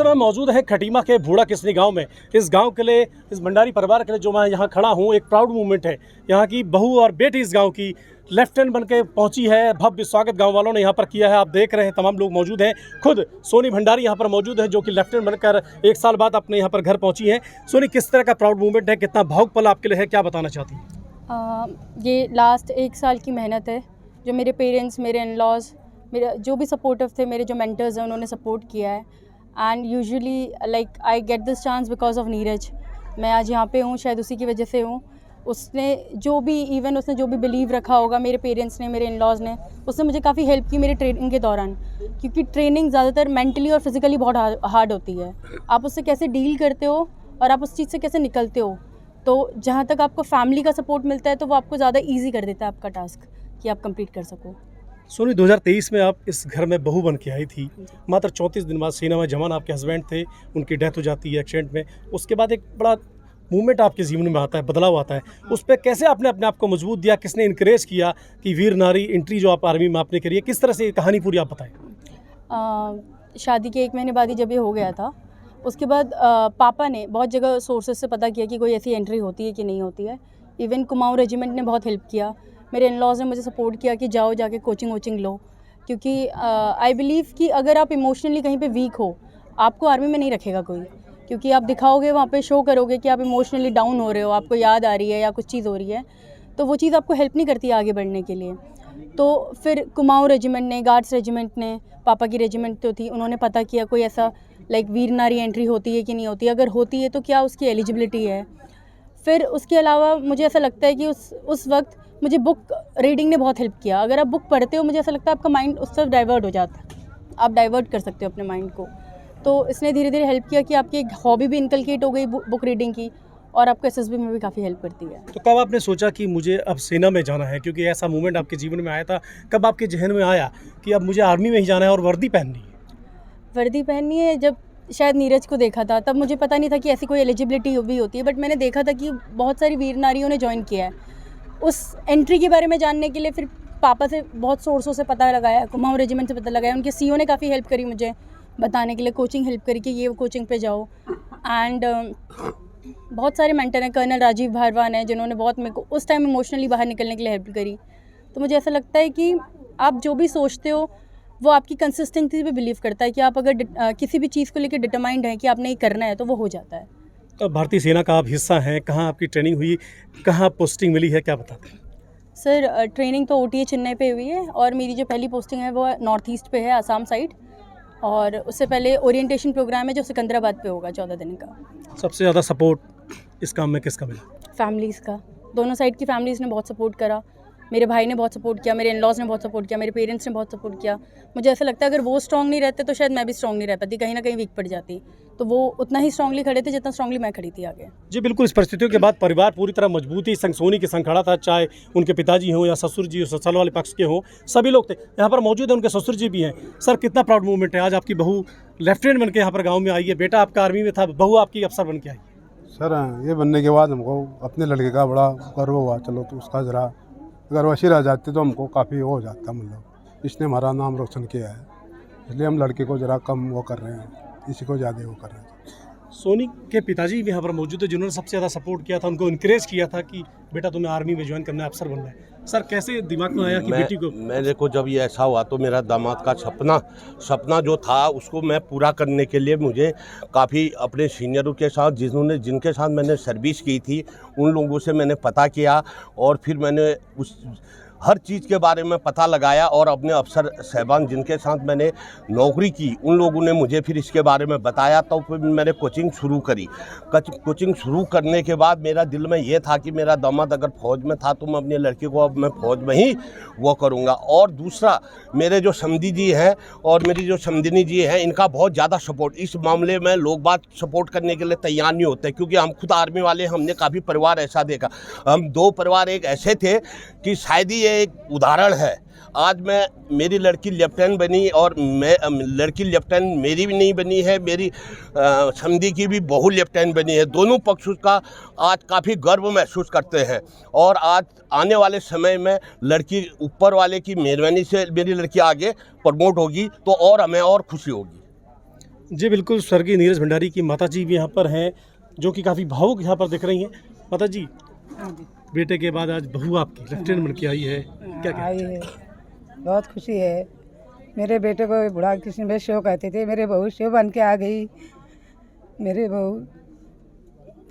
समय मौजूद है खटीमा के भूड़ा किसनी गांव में। इस गांव के लिए, इस भंडारी परिवार के लिए जो मैं यहाँ खड़ा हूँ, एक प्राउड मूवमेंट है। यहाँ की बहू और बेटी इस गांव की लेफ्टिनेंट बन के पहुँची है। भव्य स्वागत गांव वालों ने यहाँ पर किया है। आप देख रहे हैं तमाम लोग मौजूद हैं। खुद सोनी भंडारी यहाँ पर मौजूद है, जो कि लेफ्टिनेंट बनकर 1 साल बाद अपने यहाँ पर घर पहुँची हैं। सोनी, किस तरह का प्राउड मूवमेंट है, कितना भावुक पल आपके लिए है, क्या बताना चाहती हैं? ये लास्ट 1 साल की मेहनत है, जो मेरे पेरेंट्स, मेरे इन-लॉज़, मेरे जो भी सपोर्टिव थे, मेरे जो मेंटर्स हैं, उन्होंने सपोर्ट किया है। And usually like I get this chance because of Neeraj. मैं आज यहाँ पे हूँ शायद उसी की वजह से हूँ। उसने जो भी बिलीव रखा होगा, मेरे पेरेंट्स ने, मेरे इन-लॉज़ ने, उसने मुझे काफ़ी हेल्प की मेरी ट्रेनिंग के दौरान, क्योंकि ट्रेनिंग ज़्यादातर मेंटली और फिज़िकली बहुत हार्ड होती है। आप उससे कैसे डील करते हो और आप उस चीज़ से कैसे निकलते हो, तो जहाँ तक आपको फैमिली का सपोर्ट मिलता है तो वो आपको ज़्यादा ईजी कर देता है आपका टास्क कि आप कंप्लीट कर सको। सोनी, 2023 में आप इस घर में बहू बन के आई थी। मात्र 34 दिन बाद सेना में जवान आपके हस्बैंड थे, उनकी डेथ हो जाती है एक्सीडेंट में। उसके बाद एक बड़ा मूवमेंट आपके जीवन में आता है, बदलाव आता है। उस पर कैसे आपने अपने आप को मजबूत दिया, किसने इनकरेज किया कि वीर नारी एंट्री जो आप आर्मी में आपने करी है, किस तरह से ये कहानी पूरी आप बताएं? शादी के 1 महीने बाद ही जब ये हो गया था, उसके बाद पापा ने बहुत जगह सोर्सेज से पता किया कि कोई ऐसी एंट्री होती है कि नहीं होती है। इवन कुमाऊं रेजिमेंट ने बहुत हेल्प किया। मेरे इन-लॉज़ ने मुझे सपोर्ट किया कि जाओ जाके कोचिंग लो, क्योंकि आई बिलीव कि अगर आप इमोशनली कहीं पे वीक हो, आपको आर्मी में नहीं रखेगा कोई, क्योंकि आप दिखाओगे, वहाँ पे शो करोगे कि आप इमोशनली डाउन हो रहे हो, आपको याद आ रही है या कुछ चीज़ हो रही है, तो वो चीज़ आपको हेल्प नहीं करती आगे बढ़ने के लिए। तो फिर कुमाऊं रेजिमेंट ने, गार्ड्स रेजिमेंट ने, पापा की रेजिमेंट तो थी, उन्होंने पता किया कोई ऐसा लाइक वीर नारी एंट्री होती है कि नहीं होती है, अगर होती है तो क्या उसकी एलिजिबिलिटी है। फिर उसके अलावा मुझे ऐसा लगता है कि उस वक्त मुझे बुक रीडिंग ने बहुत हेल्प किया। अगर आप बुक पढ़ते हो, मुझे ऐसा लगता है आपका माइंड उस तरफ डाइवर्ट हो जाता है, आप डाइवर्ट कर सकते हो अपने माइंड को। तो इसने धीरे धीरे हेल्प किया कि आपकी एक हॉबी भी इनकलकेट हो गई बुक रीडिंग की, और आपको एसएसबी में भी काफ़ी हेल्प करती है। तो कब आपने सोचा कि मुझे अब सेना में जाना है, क्योंकि ऐसा मूवमेंट आपके जीवन में आया था? कब आपके जहन में आया कि अब मुझे आर्मी में ही जाना है और वर्दी पहननी है? वर्दी पहननी है, जब शायद नीरज को देखा था, तब मुझे पता नहीं था कि ऐसी कोई एलिजिबिलिटी भी होती है, बट मैंने देखा था कि बहुत सारी वीर नारियों ने ज्वाइन किया है। उस एंट्री के बारे में जानने के लिए फिर पापा से बहुत सोर्सों से पता लगाया, कुमाऊं रेजिमेंट से पता लगाया, उनके सीओ ने काफ़ी हेल्प करी मुझे बताने के लिए, कोचिंग हेल्प करी कि ये कोचिंग पे जाओ। एंड बहुत सारे मेंटर हैं, कर्नल राजीव भारवान है, जिन्होंने बहुत मेरे को उस टाइम इमोशनली बाहर निकलने के लिए हेल्प करी। तो मुझे ऐसा लगता है कि आप जो भी सोचते हो वो आपकी कंसिस्टेंसी पे बिलीव करता है कि आप अगर किसी भी चीज़ को लेकर डिटरमाइंड है कि आपने ये करना है, तो वो हो जाता है। तो भारतीय सेना का आप हिस्सा हैं, कहाँ आपकी ट्रेनिंग हुई, कहाँ पोस्टिंग मिली है, क्या बताते हैं? सर, ट्रेनिंग तो OTA चेन्नई पे हुई है, और मेरी जो पहली पोस्टिंग है वो नॉर्थ ईस्ट पे है, आसाम साइड, और उससे पहले ओरिएंटेशन प्रोग्राम है जो सिकंदराबाद पे होगा 14 दिन का। सबसे ज़्यादा सपोर्ट इस काम में किसका मिला? फैमिलीज़ का, दोनों साइड की फैमिलीज़ ने बहुत सपोर्ट करा। मेरे भाई ने बहुत सपोर्ट किया, मेरे इन-लॉज़ ने बहुत सपोर्ट किया, मेरे पेरेंट्स ने बहुत सपोर्ट किया। मुझे ऐसा लगता है अगर वो स्ट्रॉन्ग नहीं रहते तो शायद मैं भी स्ट्रॉन्ग नहीं रह पाती, कहीं ना कहीं वीक पड़ जाती। तो वो उतना ही स्ट्रांगली खड़े थे जितना स्ट्रांगली मैं खड़ी थी आगे। जी बिल्कुल, इस परिस्थितियों के बाद परिवार पूरी तरह मजबूती संग सोनी के संग खड़ा था, चाहे उनके पिताजी हों या ससुर जी, ससुराल वाले पक्ष के हों, सभी लोग थे यहाँ पर मौजूद हैं। उनके ससुर जी भी हैं। सर, कितना प्राउड मूवमेंट है, आज आपकी बहू लेफ्टिनेंट बन के यहाँ पर गाँव में आई है, बेटा आपका आर्मी में था, बहू आपकी अफसर बन के आई। सर, ये बनने के बाद हमको अपने लड़के का बड़ा गर्व हुआ। चलो, तो उसका ज़रा अगर वैसी रह जाती तो हमको काफ़ी हो जाता, मतलब इसने हमारा नाम रोशन किया है, इसलिए हम लड़के को ज़रा कम वो कर रहे हैं, इसी को ज़्यादा वो कर रहे हैं। सोनी के पिताजी भी यहाँ पर मौजूद है, जिन्होंने सबसे ज़्यादा सपोर्ट किया था, उनको इनकरेज किया था कि बेटा तुम्हें आर्मी में ज्वाइन करना है, अफसर बनना है। सर, कैसे दिमाग में आया कि बेटी को? मेरे को जब ये ऐसा हुआ तो मेरा दामाद का सपना जो था उसको मैं पूरा करने के लिए मुझे काफ़ी अपने सीनियरों के साथ, जिनके साथ मैंने सर्विस की थी, उन लोगों से मैंने पता किया, और फिर मैंने उस हर चीज़ के बारे में पता लगाया, और अपने अफसर साहबान जिनके साथ मैंने नौकरी की, उन लोगों ने मुझे फिर इसके बारे में बताया। तो फिर मैंने कोचिंग शुरू करी। कोचिंग शुरू करने के बाद मेरा दिल में ये था कि मेरा दामाद अगर फ़ौज में था तो मैं अपने लड़के को अब मैं फ़ौज में ही वो करूँगा। और दूसरा, मेरे जो समधी जी हैं और मेरी जो समधिनी जी हैं, इनका बहुत ज़्यादा सपोर्ट। इस मामले में लोग बात सपोर्ट करने के लिए तैयार नहीं होते, क्योंकि हम खुद आर्मी वाले, हमने काफ़ी परिवार ऐसा देखा। हम 2 परिवार एक ऐसे थे कि शायद ही एक उदाहरण है। आज मेरी लड़की लेफ्टिनेंट बनी, और लड़की लेफ्टिनेंट मेरी भी नहीं बनी है, मेरी समधी की भी बहू लेफ्टिनेंट बनी है। दोनों पक्ष का आज काफ़ी गर्व महसूस करते हैं, और आज आने वाले समय में लड़की ऊपर वाले की मेहरबानी से मेरी लड़की आगे प्रमोट होगी तो और हमें और खुशी होगी। जी बिल्कुल, स्वर्गीय नीरज भंडारी की माता जी भी यहाँ पर हैं, जो कि काफ़ी भावुक यहाँ पर दिख रही हैं। माता जी, हाँ जी, बेटे के बाद आज बहू आपकी लेफ्टिनेंट बन के आई है, क्या आई कहना है, बहुत खुशी है। मेरे बेटे को बुढ़ा कृष्ण भाई शिव कहते थे, मेरे बहू शिव बन के आ गई। मेरे बहू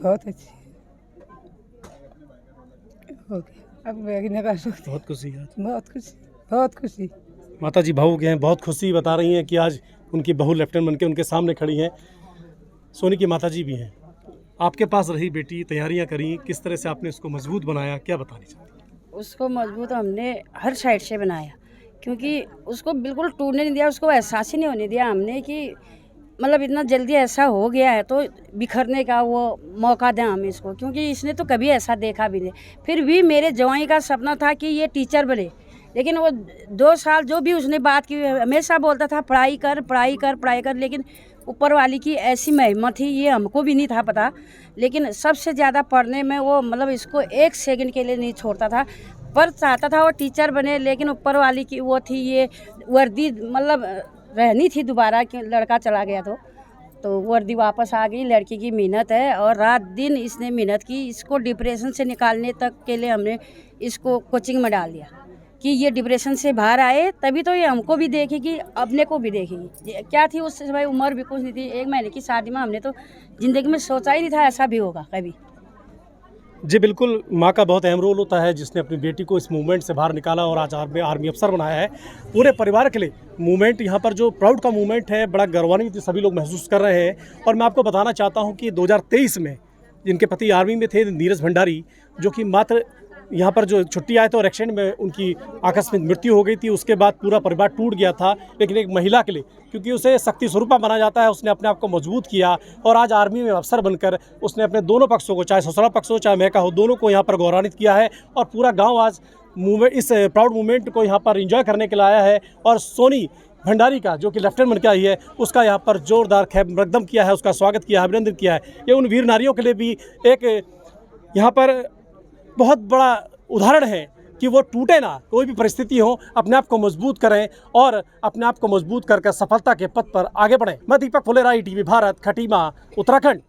बहुत अच्छी है। ओके, अब मैं नहीं कर सकती। बहुत खुशी है। बहुत खुशी, बहुत खुशी। माता जी भावुक हैं, बहुत खुशी बता रही हैं कि आज उनकी बहू लेफ्टिनेंट बन के उनके सामने खड़ी हैं। सोनी की माता जी भी हैं। आपके पास रही बेटी, तैयारियां करी, किस तरह से आपने उसको मजबूत बनाया, क्या बतानी चाहती हैं? उसको मजबूत हमने हर साइड से बनाया, क्योंकि उसको बिल्कुल टूटने नहीं दिया, उसको एहसास ही नहीं होने दिया हमने कि मतलब इतना जल्दी ऐसा हो गया है तो बिखरने का वो मौका दें हम इसको, क्योंकि इसने तो कभी ऐसा देखा भी नहीं। फिर भी मेरे जवाई का सपना था कि ये टीचर बने, लेकिन वो 2 साल जो भी उसने बात की हमेशा बोलता था पढ़ाई कर पढ़ाई कर पढ़ाई कर, लेकिन ऊपर वाली की ऐसी महिमा थी ये हमको भी नहीं था पता। लेकिन सबसे ज़्यादा पढ़ने में वो मतलब इसको 1 सेकंड के लिए नहीं छोड़ता था, पर चाहता था वो टीचर बने, लेकिन ऊपर वाली की वो थी ये वर्दी मतलब रहनी थी दोबारा कि लड़का चला गया तो वर्दी वापस आ गई। लड़की की मेहनत है और रात दिन इसने मेहनत की, इसको डिप्रेशन से निकालने तक के लिए हमने इसको कोचिंग में डाल दिया कि ये डिप्रेशन से बाहर आए, तभी तो ये हमको भी देखेगी, अपने को भी देखेगी। क्या थी उस समय उम्र भी कुछ नहीं थी, 1 महीने की शादी में हमने तो ज़िंदगी में सोचा ही नहीं था ऐसा भी होगा कभी। जी बिल्कुल, माँ का बहुत अहम रोल होता है, जिसने अपनी बेटी को इस मूवमेंट से बाहर निकाला और आज आर्मी अफसर बनाया है। पूरे परिवार के लिए मूवमेंट, यहाँ पर जो प्राउड का मूवमेंट है, बड़ा गौरवान्वित सभी लोग महसूस कर रहे हैं। और मैं आपको बताना चाहता हूँ कि 2023 में जिनके पति आर्मी में थे, नीरज भंडारी, जो कि मात्र यहाँ पर जो छुट्टी आए थे और एक्सीडेंट में उनकी आकस्मिक मृत्यु हो गई थी, उसके बाद पूरा परिवार टूट गया था। लेकिन एक महिला के लिए, क्योंकि उसे शक्ति स्वरूपा माना जाता है, उसने अपने आप को मजबूत किया और आज आर्मी में अफसर बनकर उसने अपने दोनों पक्षों को, चाहे ससुराल पक्ष हो चाहे मैका हो, दोनों को यहाँ पर गौरवान्वित किया है। और पूरा गाँव आज मूवमेंट, इस प्राउड मूवमेंट को यहाँ पर इंजॉय करने के लिए आया है। और सोनी भंडारी का, जो कि लेफ्टिनेंट बन के आई है, उसका यहाँ पर जोरदार खैर मकदम किया है, उसका स्वागत किया है, अभिनंदन किया है। ये उन वीर नारियों के लिए भी एक यहाँ पर बहुत बड़ा उदाहरण है कि वो टूटे ना, कोई भी परिस्थिति हो, अपने आप को मजबूत करें और अपने आप को मजबूत करके सफलता के पथ पर आगे बढ़ें। मैं दीपक फुलेरा, ITV भारत, खटीमा, उत्तराखंड।